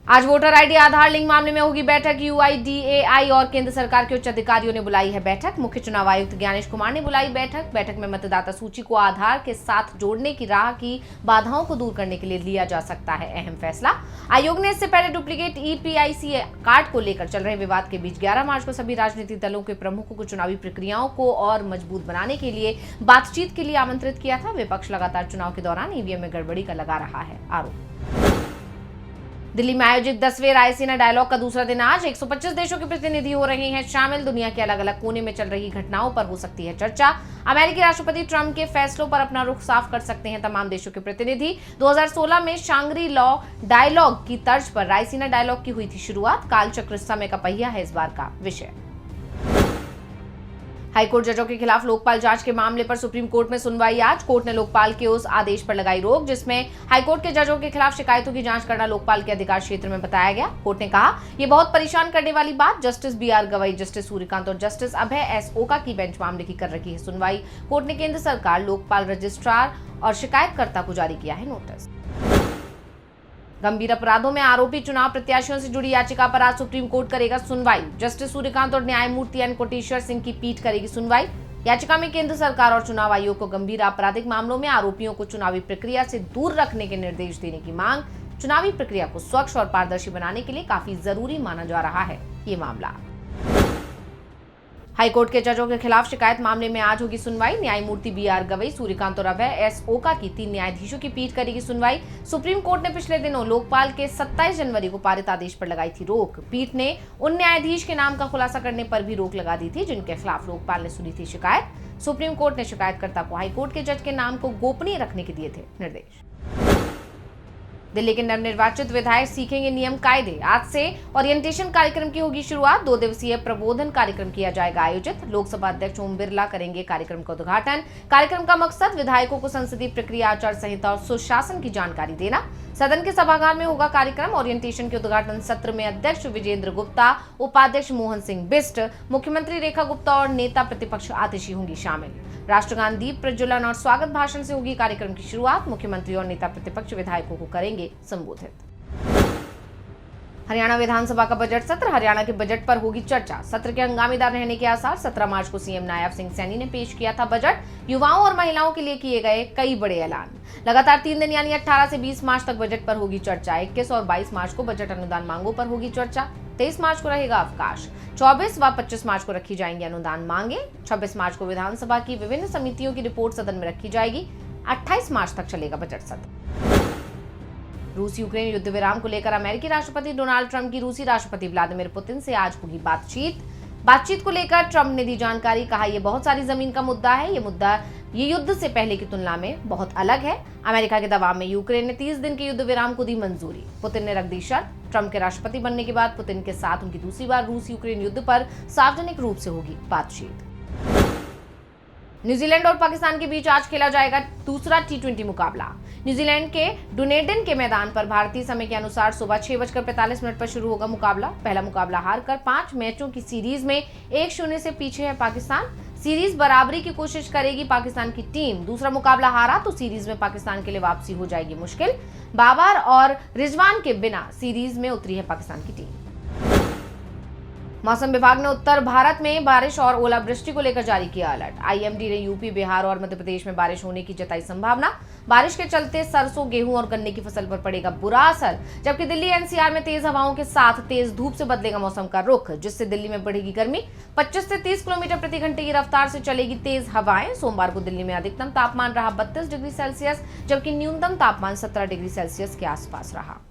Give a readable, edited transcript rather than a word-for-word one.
आज voter ID आधार link मामले में होगी बैठक। यूआईडीएआई और केंद्र सरकार के उच्च अधिकारियों ने बुलाई है बैठक। मुख्य चुनाव आयुक्त ज्ञानेश कुमार ने बुलाई बैठक में मतदाता सूची को आधार के साथ जोड़ने की राह की बाधाओं को दूर करने के लिए लिया जा सकता है अहम फैसला। आयोग ने इससे पहले डुप्लीकेट ईपीआईसी कार्ड को लेकर चल रहे विवाद के बीच 11 मार्च को सभी राजनीतिक दलों के प्रमुखों को चुनावी प्रक्रियाओं को और मजबूत बनाने के लिए बातचीत के लिए आमंत्रित किया था। विपक्ष लगातार चुनाव के दौरान ईवीएम में गड़बड़ी का लगा रहा है आरोप। दिल्ली में आयोजित 10वें रायसीना डायलॉग का दूसरा दिन आज 125 देशों के प्रतिनिधि हो रहे हैं शामिल। दुनिया के अलग अलग कोने में चल रही घटनाओं पर हो सकती है चर्चा। अमेरिकी राष्ट्रपति ट्रंप के फैसलों पर अपना रुख साफ कर सकते हैं तमाम देशों के प्रतिनिधि। 2016 में शांग्री लॉ डायलॉग की तर्ज पर रायसीना डायलॉग की हुई थी शुरुआत। कालचक्र समय का पहिया है इस बार का विषय। हाईकोर्ट जजों के खिलाफ लोकपाल जांच के मामले पर सुप्रीम कोर्ट में सुनवाई आज। कोर्ट ने लोकपाल के उस आदेश पर लगाई रोक जिसमें हाईकोर्ट के जजों के खिलाफ शिकायतों की जांच करना लोकपाल के अधिकार क्षेत्र में बताया गया। कोर्ट ने कहा, यह बहुत परेशान करने वाली बात। जस्टिस बीआर गवई, जस्टिस सूर्यकांत और जस्टिस अभय एस ओका की बेंच मामले की कर रही है सुनवाई। कोर्ट ने केंद्र सरकार, लोकपाल रजिस्ट्रार और शिकायतकर्ता को जारी किया है नोटिस। गंभीर अपराधों में आरोपी चुनाव प्रत्याशियों से जुड़ी याचिका पर आज सुप्रीम कोर्ट करेगा सुनवाई। जस्टिस सूर्यकांत और न्यायमूर्ति एन कोटेश्वर सिंह की पीठ करेगी सुनवाई। याचिका में केंद्र सरकार और चुनाव आयोग को गंभीर आपराधिक मामलों में आरोपियों को चुनावी प्रक्रिया से दूर रखने के निर्देश देने की मांग। चुनावी प्रक्रिया को स्वच्छ और पारदर्शी बनाने के लिए काफी जरूरी माना जा रहा है ये मामला। हाईकोर्ट के जजों के खिलाफ शिकायत मामले में आज होगी सुनवाई। न्यायमूर्ति बीआर गवई, सूर्यकांत और अभय एस ओका की 3 न्यायाधीशों की पीठ करेगी सुनवाई। सुप्रीम कोर्ट ने पिछले दिनों लोकपाल के 27 जनवरी को पारित आदेश पर लगाई थी रोक। पीठ ने उन न्यायाधीश के नाम का खुलासा करने पर भी रोक लगा दी थी जिनके खिलाफ लोकपाल ने सुनी थी शिकायत। सुप्रीम कोर्ट ने शिकायतकर्ता को हाईकोर्ट के जज के नाम को गोपनीय रखने के दिए थे निर्देश। दिल्ली के नवनिर्वाचित विधायक सीखेंगे नियम कायदे। आज से ओरिएंटेशन कार्यक्रम की होगी शुरुआत। 2 दिवसीय प्रबोधन कार्यक्रम किया जाएगा आयोजित। लोकसभा अध्यक्ष ओम बिरला करेंगे कार्यक्रम का उद्घाटन। कार्यक्रम का मकसद विधायकों को संसदीय प्रक्रिया, आचार संहिता और सुशासन की जानकारी देना। सदन के सभागार में होगा कार्यक्रम। ओरिएंटेशन के उद्घाटन सत्र में अध्यक्ष विजेंद्र गुप्ता, उपाध्यक्ष मोहन सिंह बिष्ट, मुख्यमंत्री रेखा गुप्ता और नेता प्रतिपक्ष आतिशी होंगी शामिल। राष्ट्रगान, दीप प्रज्वलन और स्वागत भाषण से होगी कार्यक्रम की शुरुआत। मुख्यमंत्री और नेता प्रतिपक्ष विधायकों को करेंगे संबोधित। हरियाणा विधानसभा का बजट सत्र। हरियाणा के बजट पर होगी चर्चा। सत्र के हंगामेदार रहने के आसार। 17 मार्च को सीएम नायब सिंह सैनी ने पेश किया था बजट। युवाओं और महिलाओं के लिए किए गए कई बड़े ऐलान। लगातार 3 दिन यानी 18 से 20 मार्च तक बजट पर होगी चर्चा। 21 और 22 मार्च को बजट अनुदान मांगों पर होगी चर्चा। 23 मार्च को रहेगा अवकाश। 24 व 25 मार्च को रखी जाएंगी अनुदान मांगे। 26 मार्च को विधानसभा की विभिन्न समितियों की रिपोर्ट सदन में रखी जाएगी। 28 मार्च तक चलेगा बजट सत्र। रूस यूक्रेन युद्ध विराम को लेकर अमेरिकी राष्ट्रपति डोनाल्ड ट्रंप की रूसी राष्ट्रपति व्लादिमीर पुतिन से आज होगी बातचीत को लेकर ट्रंप ने दी जानकारी। कहा, यह बहुत सारी जमीन का मुद्दा है। ये युद्ध से पहले की तुलना में बहुत अलग है। अमेरिका के दबाव में यूक्रेन ने 30 दिन के युद्ध विराम को दी मंजूरी। पुतिन ने रख दी शर्त। ट्रंप के राष्ट्रपति बनने के बाद पुतिन के साथ उनकी दूसरी बार रूस यूक्रेन युद्ध पर सार्वजनिक रूप से होगी बातचीत। न्यूजीलैंड और पाकिस्तान के बीच आज खेला जाएगा दूसरा T20 मुकाबला। न्यूजीलैंड के डुनेडन के मैदान पर भारतीय समय के अनुसार सुबह 6:45 पर शुरू होगा मुकाबला। पहला मुकाबला हारकर 5 मैचों की सीरीज में 1-0 से पीछे है पाकिस्तान। सीरीज बराबरी की कोशिश करेगी पाकिस्तान की टीम। दूसरा मुकाबला हारा तो सीरीज में पाकिस्तान के लिए वापसी हो जाएगी मुश्किल। बाबर और रिजवान के बिना सीरीज में उतरी है पाकिस्तान की टीम। मौसम विभाग ने उत्तर भारत में बारिश और ओलावृष्टि को लेकर जारी किया अलर्ट। आईएमडी ने यूपी, बिहार और मध्य प्रदेश में बारिश होने की जताई संभावना। बारिश के चलते सरसों, गेहूं और गन्ने की फसल पर पड़ेगा बुरा असर। जबकि दिल्ली एनसीआर में तेज हवाओं के साथ तेज धूप से बदलेगा मौसम का रुख, जिससे दिल्ली में बढ़ेगी गर्मी। 25 से 30 किलोमीटर प्रति घंटे की रफ्तार से चलेगी तेज हवाएं। सोमवार को दिल्ली में अधिकतम तापमान रहा 32 डिग्री सेल्सियस, जबकि न्यूनतम तापमान 17 डिग्री सेल्सियस के आसपास रहा।